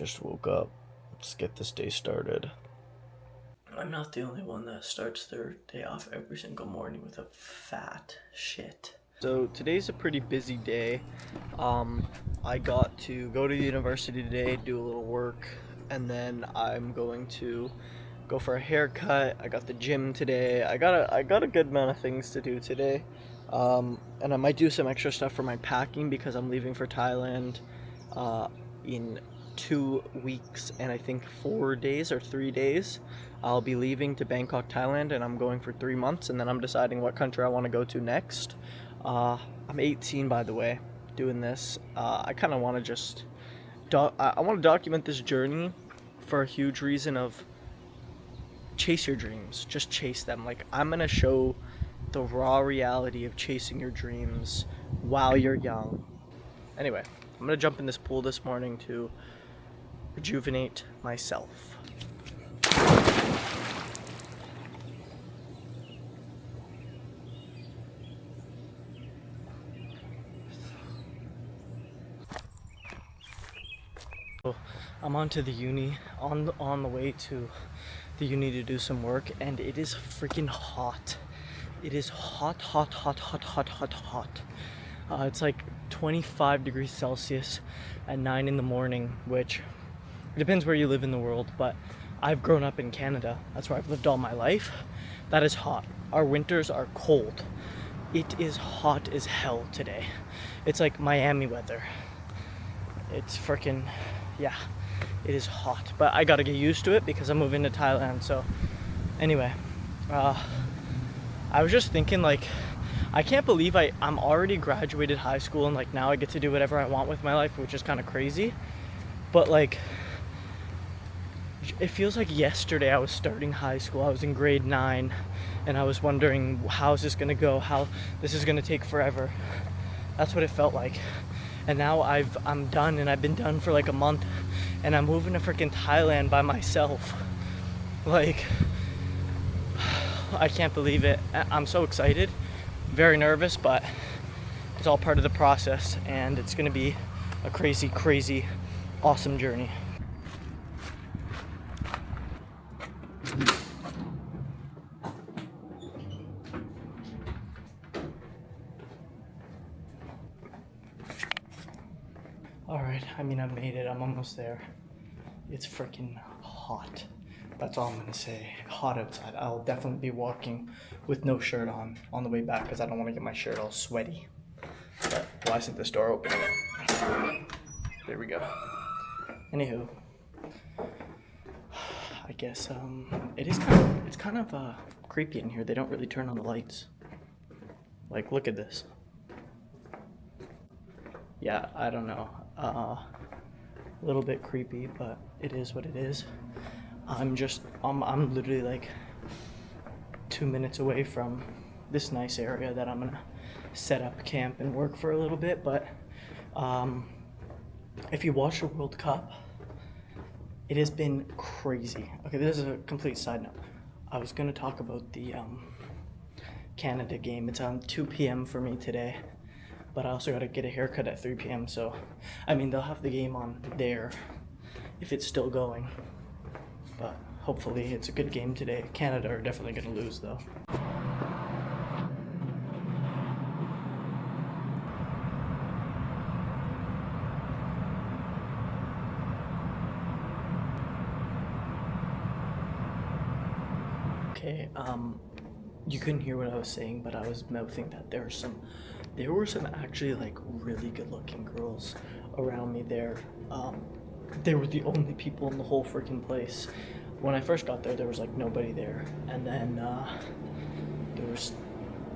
Just woke up. Let's get this day started. I'm not the only one that starts their day off every single morning with a fat shit. So today's a pretty busy day. I got to go to university today, do a little work, and then I'm going to go for a haircut. I got the gym today. I got a good amount of things to do today. And I might do some extra stuff for my packing because I'm leaving for Thailand in 2 weeks and I think 4 days or 3 days. I'll be leaving to Bangkok, Thailand, and I'm going for 3 months, and then I'm deciding what country I want to go to next. I'm 18, by the way, doing this. I kind of want to just I want to document this journey for a huge reason of chase your dreams. Just chase them. Like, I'm gonna show the raw reality of chasing your dreams while you're young. Anyway, I'm gonna jump in this pool this morning to rejuvenate myself. So I'm on to the uni, on the way to the uni to do some work, and it is freaking hot. It is hot. It's like 25 degrees Celsius at 9 in the morning, which depends where you live in the world, but I've grown up in Canada. That's where I've lived all my life. That is hot. Our winters are cold. It is hot as hell today. It's like Miami weather. It's freaking, yeah, it is hot. But I gotta get used to it because I'm moving to Thailand. So anyway, I was just thinking, like, I can't believe I'm already graduated high school and like now I get to do whatever I want with my life, which is kind of crazy. But like, it feels like yesterday I was starting high school. I was in grade 9 and I was wondering how's this gonna go, how this is gonna take forever. That's what it felt like. And now I'm done, and I've been done for like a month, and I'm moving to freaking Thailand by myself. Like, I can't believe it. I'm so excited, very nervous, but it's all part of the process, and it's gonna be a crazy, awesome journey. Alright, I mean, I've made it. I'm almost there. It's freaking hot. That's all I'm gonna say. Hot outside. I'll definitely be walking with no shirt on the way back because I don't want to get my shirt all sweaty. But why isn't this door open? There we go. Anywho, I guess it's kind of creepy in here. They don't really turn on the lights. Like, look at this. Yeah, I don't know. A little bit creepy, but it is what it is. I'm literally like 2 minutes away from this nice area that I'm gonna set up camp and work for a little bit. But if you watch the World Cup, it has been crazy. Okay, this is a complete side note. I was gonna talk about the Canada game. It's on 2 p.m. for me today. But I also gotta get a haircut at 3 p.m. So, I mean, they'll have the game on there if it's still going. But hopefully it's a good game today. Canada are definitely gonna lose though. Okay, you couldn't hear what I was saying, but I was mouthing that there were some actually like really good looking girls around me there. They were the only people in the whole freaking place. When I first got there was like nobody there, and then there was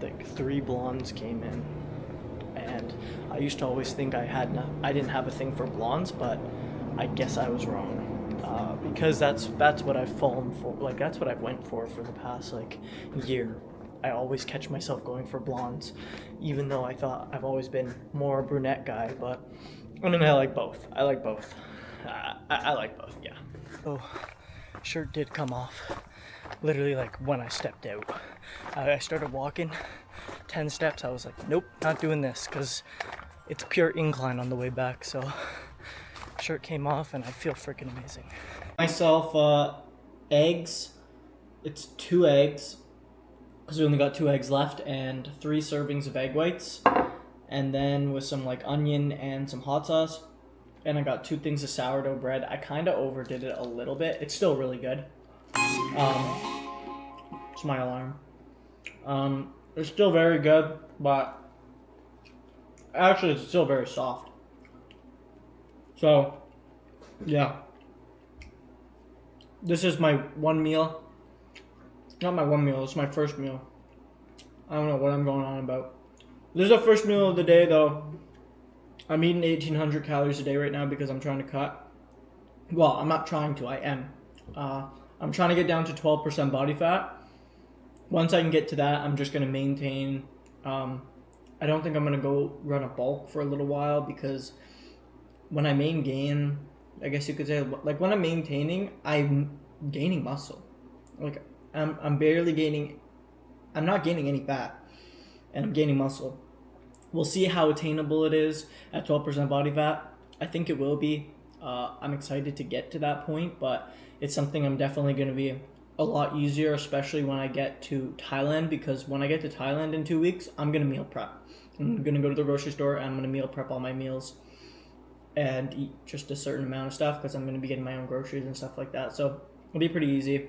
like 3 blondes came in, and I used to always think I didn't have a thing for blondes, but I guess I was wrong. Because that's what I've fallen for. Like, that's what I've went for the past like year. I always catch myself going for blondes, even though I thought I've always been more a brunette guy. But I mean, I like both. I like both. I like both. Yeah. Oh, shirt did come off. Literally, like when I stepped out, I started walking 10 steps. I was like, nope, not doing this, because it's pure incline on the way back. So Shirt came off and I feel freaking amazing. Myself, eggs. It's 2 eggs, because we only got 2 eggs left, and 3 servings of egg whites, and then with some like onion and some hot sauce. And I got 2 things of sourdough bread. I kind of overdid it a little bit. It's still really good. It's my alarm. It's still very good, but actually it's still very soft. So, yeah. This is my one meal. Not my one meal, it's my first meal. I don't know what I'm going on about. This is the first meal of the day though. I'm eating 1,800 calories a day right now because I'm trying to cut. Well, I'm not trying to, I am. I'm trying to get down to 12% body fat. Once I can get to that, I'm just going to maintain. I don't think I'm going to go run a bulk for a little while, because when I main gain, I guess you could say, like when I'm maintaining, I'm gaining muscle. Like I'm barely gaining, I'm not gaining any fat, and I'm gaining muscle. We'll see how attainable it is at 12% body fat. I think it will be. I'm excited to get to that point, but it's something I'm definitely going to be a lot easier, especially when I get to Thailand, because when I get to Thailand in 2 weeks, I'm going to meal prep. I'm going to go to the grocery store and I'm going to meal prep all my meals and eat just a certain amount of stuff, because I'm going to be getting my own groceries and stuff like that. So it'll be pretty easy,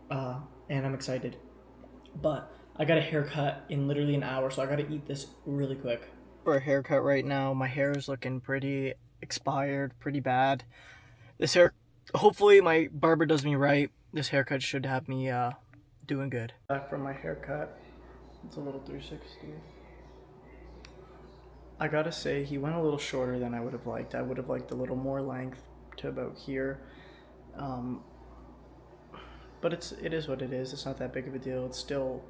and I'm excited. But I got a haircut in literally an hour, so I got to eat this really quick. For a haircut right now, my hair is looking pretty expired, pretty bad. This hair, hopefully my barber does me right. This haircut should have me doing good. Back from my haircut. It's a little 360. I gotta say, he went a little shorter than I would have liked. I would have liked a little more length to about here. But it is what it is. It's not that big of a deal. It still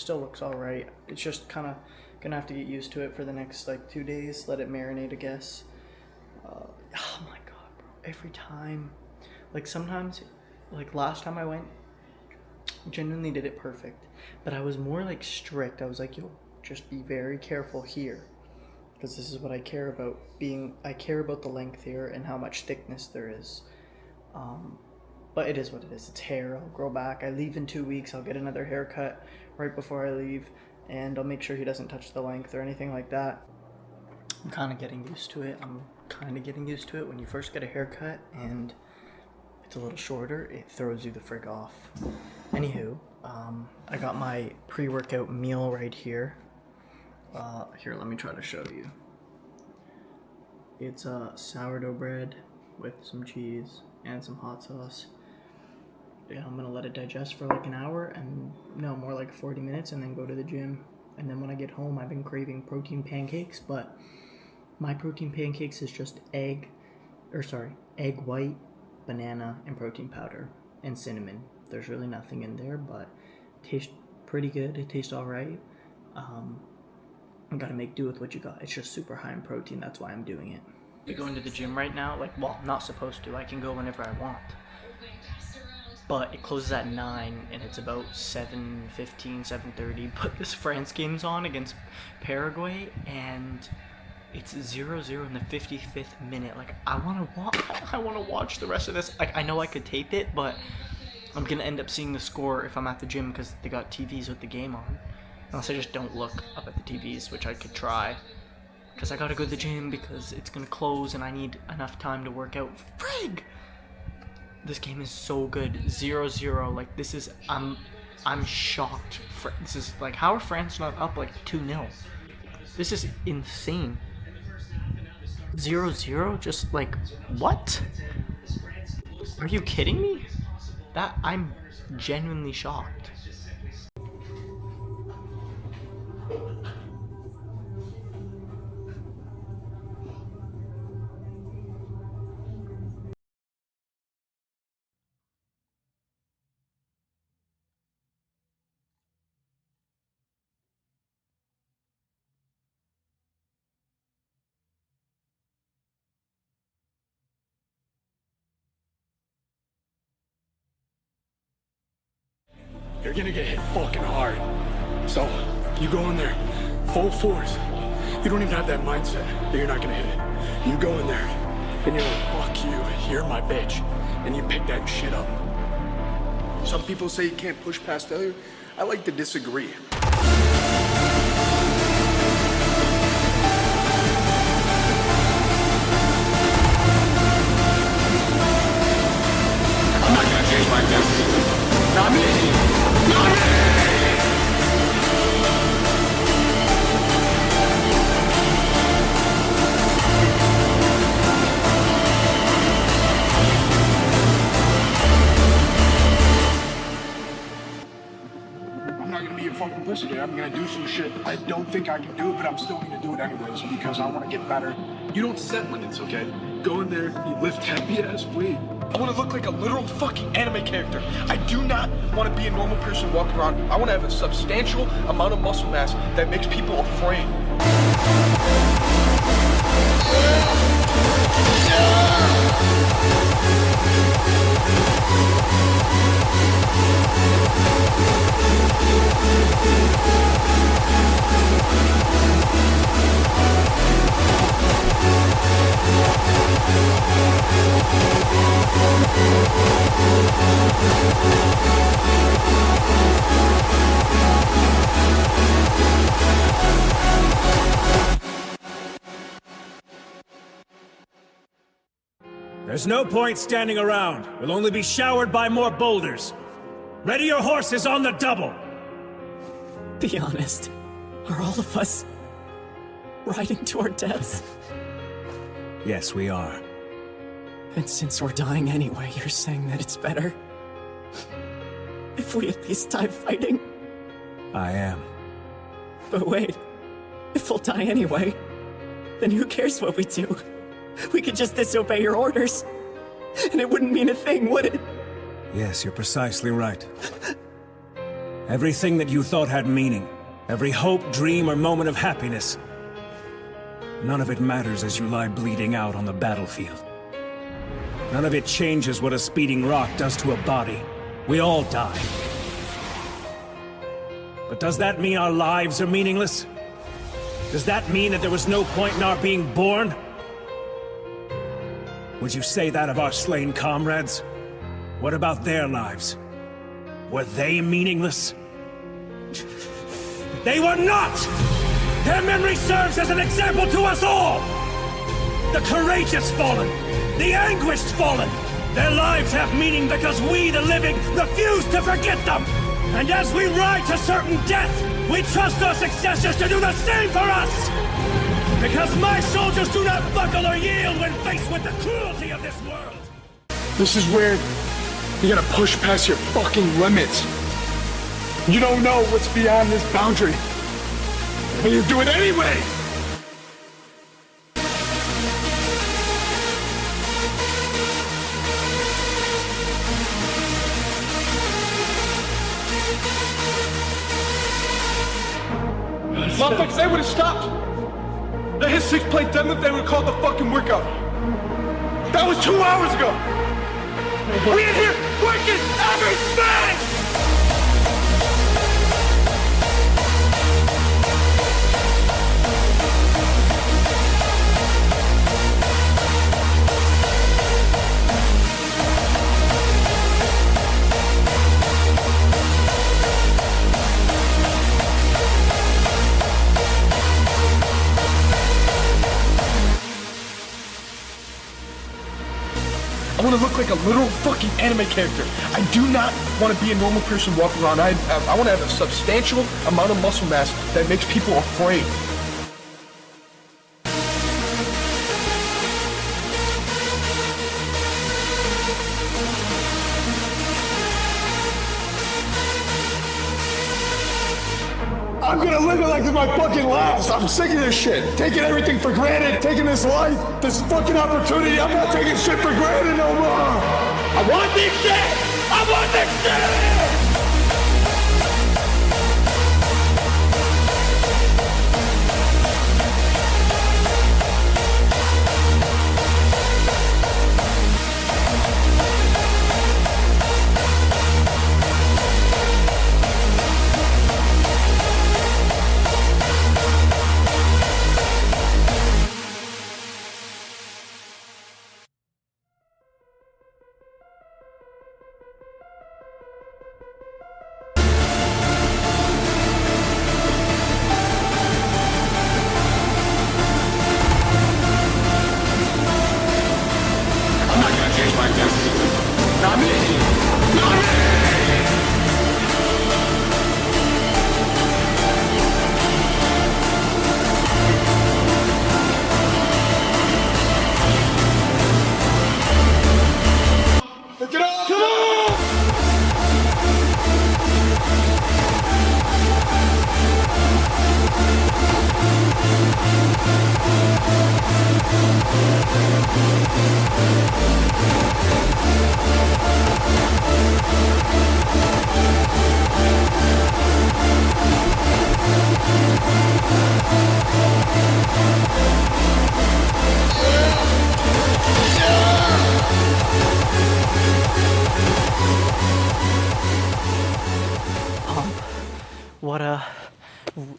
looks all right. It's just kind of gonna have to get used to it for the next like 2 days. Let it marinate, I guess. Oh my god, bro! Every time, like sometimes, like last time I went, genuinely did it perfect. But I was more like strict. I was like, yo, just be very careful here, because this is what I care about. I care about the length here and how much thickness there is. But it is what it is. It's hair. I'll grow back. I leave in 2 weeks. I'll get another haircut right before I leave, and I'll make sure he doesn't touch the length or anything like that. I'm kind of getting used to it. When you first get a haircut and it's a little shorter, it throws you the frig off. Anywho, I got my pre-workout meal right here. Here, let me try to show you. It's sourdough bread with some cheese and some hot sauce. Yeah, I'm gonna let it digest for like an hour, and no, more like 40 minutes, and then go to the gym. And then when I get home, I've been craving protein pancakes, but my protein pancakes is just egg white, banana, and protein powder, and cinnamon. There's really nothing in there, but it tastes pretty good. It tastes all right. You gotta make do with what you got. It's just super high in protein. That's why I'm doing it. You're going to the gym right now? Like, well, I'm not supposed to. I can go whenever I want. But it closes at 9, and it's about 7:15, 7:30. But this France game's on against Paraguay, and it's 0-0 in the 55th minute. Like, I wanna watch the rest of this. Like, I know I could tape it, but I'm gonna end up seeing the score if I'm at the gym, because they got TVs with the game on. Unless I just don't look up at the TVs, which I could try. Because I gotta go to the gym because it's gonna close and I need enough time to work out. Frig! This game is so good. 0-0. Like, this is, I'm shocked. This is, like, how are France not up, like, 2-0? This is insane. 0-0? Just, like, what? Are you kidding me? I'm genuinely shocked. You're gonna get hit fucking hard. So, you go in there, full force. You don't even have that mindset that you're not gonna hit it. You go in there, And you're like, fuck you, you're my bitch. And you pick that shit up. Some people say you can't push past failure. I like to disagree. I'm not gonna change my destiny. Not me! Not me! Fucking pussy today. I'm gonna do some shit. I don't think I can do it, but I'm still gonna do it anyways because I want to get better. You don't set limits, okay? Go in there, you lift heavy ass weight. I want to look like a literal fucking anime character. I do not want to be a normal person walking around. I want to have a substantial amount of muscle mass that makes people afraid. There's no point standing around. We'll only be showered by more boulders. Ready your horses on the double! Be honest. Are all of us riding to our deaths? Yes, we are. And since we're dying anyway, you're saying that it's better? If we at least die fighting? I am. But wait, if we'll die anyway, then who cares what we do? We could just disobey your orders, and it wouldn't mean a thing, would it? Yes, you're precisely right. Everything that you thought had meaning, every hope, dream, or moment of happiness, none of it matters as you lie bleeding out on the battlefield. None of it changes what a speeding rock does to a body. We all die. But does that mean our lives are meaningless? Does that mean that there was no point in our being born? Would you say that of our slain comrades? What about their lives? Were they meaningless? They were not! Their memory serves as an example to us all! The courageous fallen, the anguished fallen, their lives have meaning because we, the living, refuse to forget them! And as we ride to certain death, we trust our successors to do the same for us! Because my soldiers do not buckle or yield when faced with the cruelty of this world! This is where you gotta push past your fucking limits. You don't know what's beyond this boundary, but you do it anyway! Motherfuckers, they would've stopped! They hit 6-plate deadlift, they would've called the fucking workout. That was 2 hours ago! We in here working everything! I want to look like a literal fucking anime character. I do not want to be a normal person walking around. I want to have a substantial amount of muscle mass that makes people afraid. I'm gonna live it like it's my fucking last. I'm sick of this shit. Taking everything for granted, taking this life, this fucking opportunity. I'm not taking shit for granted no more. I want this shit! I want this shit!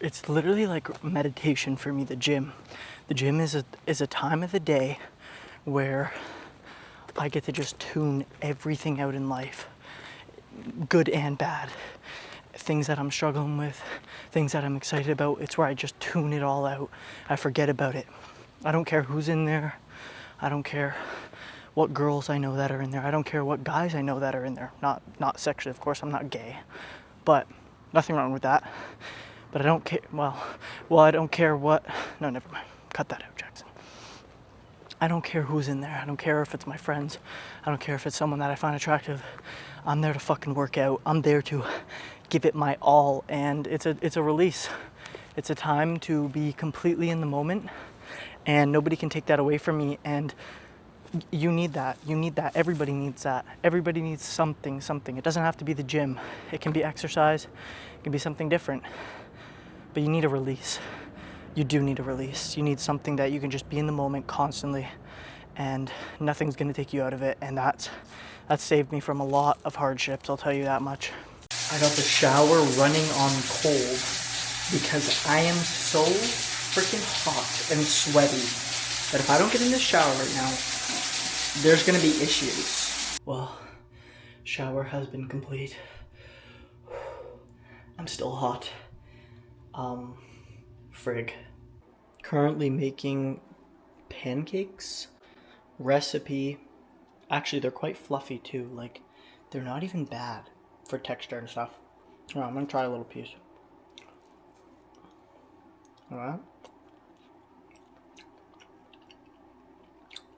It's literally like meditation for me, the gym. The gym is a time of the day where I get to just tune everything out in life, good and bad. Things that I'm struggling with, things that I'm excited about, it's where I just tune it all out. I forget about it. I don't care who's in there. I don't care what girls I know that are in there. I don't care what guys I know that are in there. Not sexually, of course, I'm not gay. But nothing wrong with that. But I don't care, well, I don't care what, no, never mind. Cut that out, Jackson. I don't care who's in there. I don't care if it's my friends. I don't care if it's someone that I find attractive. I'm there to fucking work out. I'm there to give it my all, and it's a release. It's a time to be completely in the moment, and nobody can take that away from me. And you need that. You need that. Everybody needs that. Everybody needs something. It doesn't have to be the gym. It can be exercise. It can be something different. But you need a release. You do need a release. You need something that you can just be in the moment constantly, and nothing's gonna take you out of it. And that's saved me from a lot of hardships, I'll tell you that much. I got the shower running on cold because I am so freaking hot and sweaty that if I don't get in this shower right now, there's gonna be issues. Well, shower has been complete. I'm still hot. Frig. Currently making pancakes. Recipe. Actually, they're quite fluffy too. Like, they're not even bad for texture and stuff. Alright, I'm gonna try a little piece. Alright.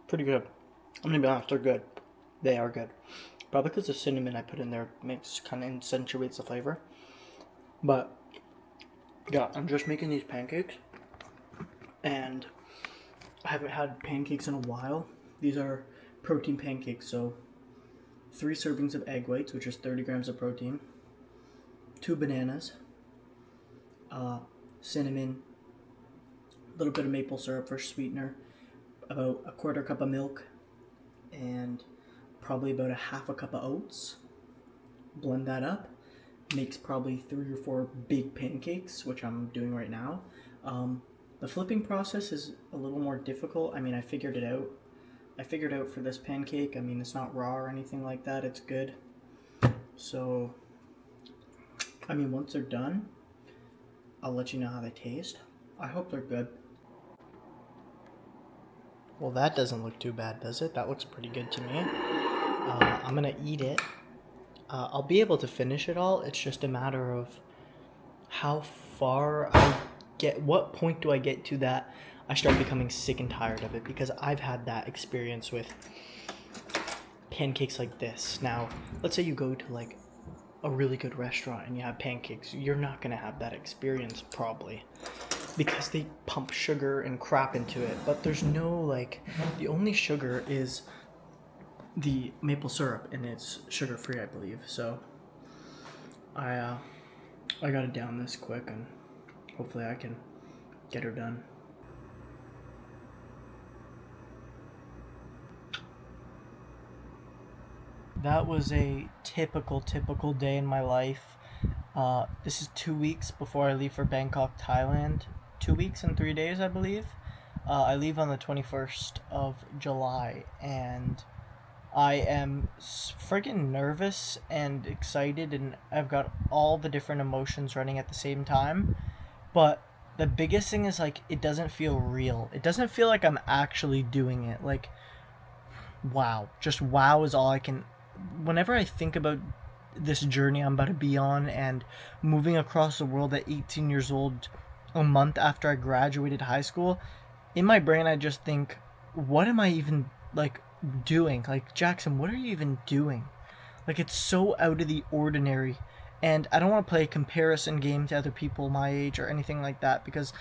Pretty good. I'm gonna be honest, they're good. They are good. Probably because the cinnamon I put in there kind of accentuates the flavor. But yeah, I'm just making these pancakes, and I haven't had pancakes in a while. These are protein pancakes, so 3 servings of egg whites, which is 30 grams of protein, 2 bananas, cinnamon, a little bit of maple syrup for sweetener, about a 1/4 cup of milk, and probably about a 1/2 cup of oats. Blend that up. Makes probably 3 or 4 big pancakes, which I'm doing right now. The flipping process is a little more difficult. I mean, I figured it out. For this pancake. I mean, it's not raw or anything like that. It's good. So, I mean, once they're done, I'll let you know how they taste. I hope they're good. Well, that doesn't look too bad, does it? That looks pretty good to me. I'm gonna eat it. I'll be able to finish it all. It's just a matter of how far I get. What point do I get to that I start becoming sick and tired of it? Because I've had that experience with pancakes like this. Now, let's say you go to like a really good restaurant and you have pancakes. You're not gonna have that experience probably, because they pump sugar and crap into it. But there's no like, the only sugar is the maple syrup, and it's sugar free, I believe. So I gotta down this quick, and hopefully I can get her done. That was a typical day in my life. This is 2 weeks before I leave for Bangkok, Thailand. 2 weeks and 3 days, I believe. I leave on the 21st of July, and I am friggin' nervous and excited, and I've got all the different emotions running at the same time. But the biggest thing is, like, it doesn't feel real. It doesn't feel like I'm actually doing it. Like, wow. Just wow is all I can... Whenever I think about this journey I'm about to be on and moving across the world at 18 years old, a month after I graduated high school, in my brain I just think, what am I even, like, doing? Like, Jackson, what are you even doing? Like, it's so out of the ordinary, and I don't want to play a comparison game to other people my age or anything like that, because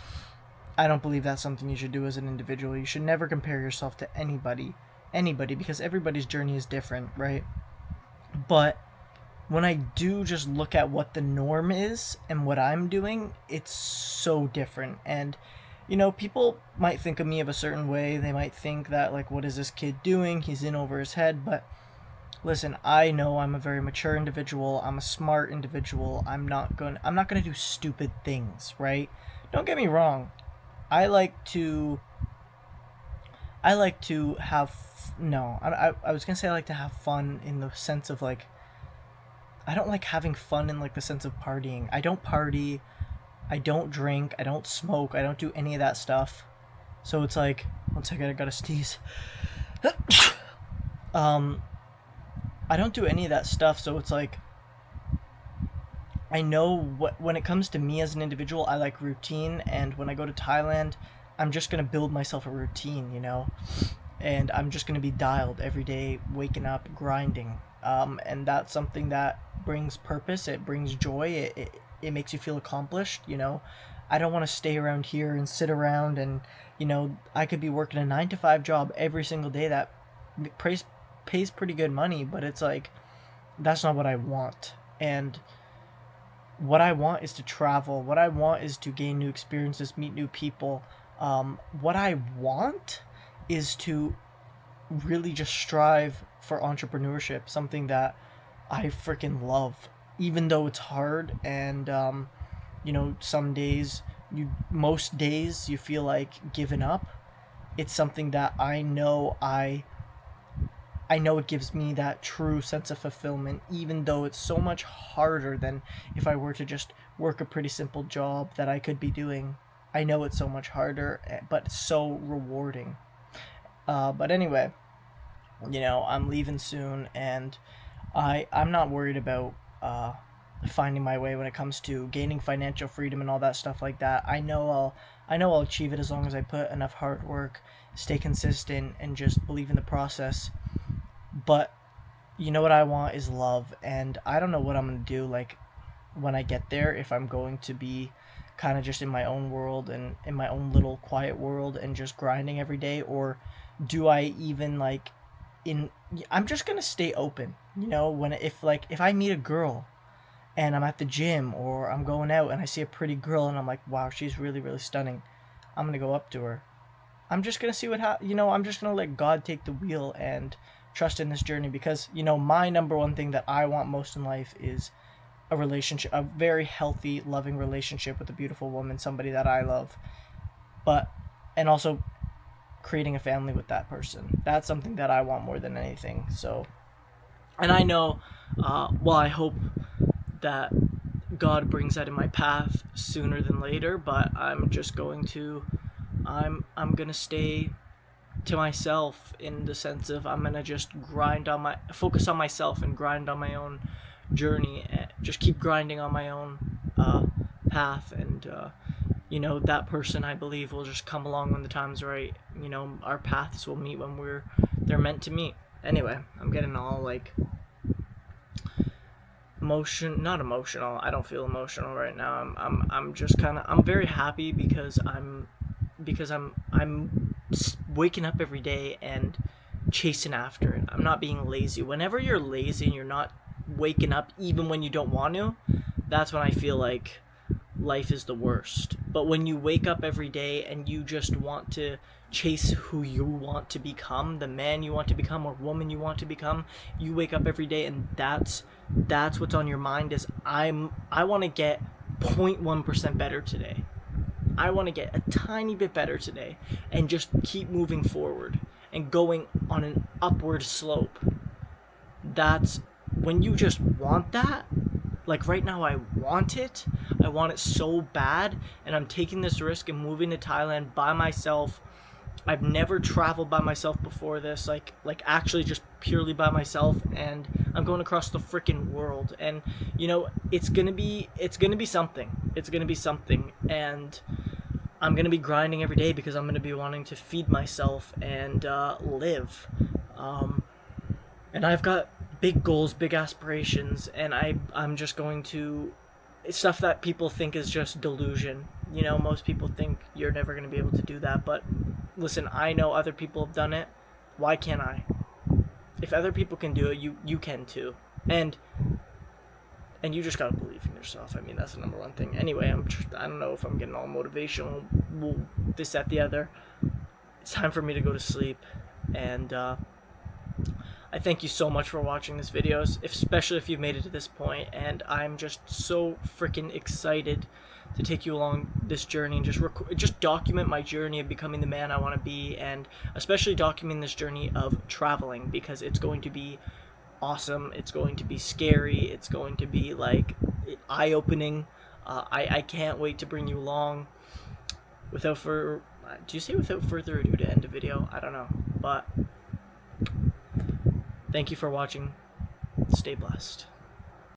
I don't believe that's something you should do as an individual. You should never compare yourself to anybody, because everybody's journey is different, right? But when I do just look at what the norm is and what I'm doing, it's so different. And, you know, people might think of me of a certain way. They might think that, like, what is this kid doing? He's in over his head. But listen, I know I'm a very mature individual. I'm a smart individual. I'm not gonna do stupid things, right? Don't get me wrong. I like to have, no, I was gonna say I like to have fun in the sense of, like, I don't like having fun in, like, the sense of partying. I don't party, I don't drink, I don't smoke, I don't do any of that stuff. So it's like, one second, I gotta sneeze. I don't do any of that stuff, so it's like, I know when it comes to me as an individual, I like routine, and when I go to Thailand, I'm just gonna build myself a routine, you know? And I'm just gonna be dialed every day, waking up, grinding. And that's something that brings purpose, it brings joy, it makes you feel accomplished, you know? I don't want to stay around here and sit around and, you know, I could be working a 9-to-5 job every single day that pays pretty good money, but it's like, that's not what I want. And what I want is to travel. What I want is to gain new experiences, meet new people. What I want is to really just strive for entrepreneurship, something that I freaking love, even though it's hard. And, you know, most days you feel like giving up. It's something that I know it gives me that true sense of fulfillment, even though it's so much harder than if I were to just work a pretty simple job that I could be doing. I know it's so much harder, but it's so rewarding. But anyway, you know, I'm leaving soon, and I'm not worried about finding my way when it comes to gaining financial freedom and all that stuff like that. I know I'll achieve it as long as I put enough hard work, stay consistent, and just believe in the process. But you know what I want is love, and I don't know what I'm gonna do, like, when I get there, if I'm going to be kind of just in my own world and in my own little quiet world and just grinding every day, or do I even, like, I'm just gonna stay open, you know? If I meet a girl and I'm at the gym or I'm going out and I see a pretty girl and I'm like, wow, she's really, really stunning, I'm gonna go up to her. I'm just gonna see I'm just gonna let God take the wheel and trust in this journey, because, you know, my number one thing that I want most in life is a relationship, a very healthy, loving relationship with a beautiful woman, somebody that I love, and also creating a family with that person. That's something that I want more than anything. So, and I know, I hope that God brings that in my path sooner than later, but I'm gonna stay to myself, in the sense of I'm gonna just focus on myself and grind on my own journey, and just keep grinding on my own path. And you know, that person, I believe, will just come along when the time's right. You know, our paths will meet when they're meant to meet. Anyway, I'm getting all, like, not emotional. I don't feel emotional right now. I'm just kind of, I'm very happy because I'm waking up every day and chasing after it. I'm not being lazy. Whenever you're lazy and you're not waking up even when you don't want to, that's when I feel like life is the worst. But when you wake up every day and you just want to chase who you want to become, the man you want to become or woman you want to become, you wake up every day and that's what's on your mind is, I want to get 0.1% better today. I want to get a tiny bit better today and just keep moving forward and going on an upward slope. That's when you just want that. Like right now, I want it so bad, and I'm taking this risk and moving to Thailand by myself. I've never traveled by myself before this, like actually just purely by myself, and I'm going across the freaking world. And you know, it's gonna be something, and I'm gonna be grinding every day because I'm gonna be wanting to feed myself and live. And I've got big goals, big aspirations, and I'm just going to it's stuff that people think is just delusion. You know, most people think you're never going to be able to do that, but listen, I know other people have done it. Why can't I? If other people can do it, you can too. And you just gotta believe in yourself. I mean, that's the number one thing. Anyway, I don't know if I'm getting all motivational, this, that, the other. It's time for me to go to sleep, and I thank you so much for watching this video, especially if you've made it to this point, and I'm just so freaking excited to take you along this journey and just document my journey of becoming the man I want to be, and especially document this journey of traveling, because it's going to be awesome, it's going to be scary, it's going to be like eye-opening. I can't wait to bring you along. Do you say without further ado to end a video? I don't know, but thank you for watching. Stay blessed.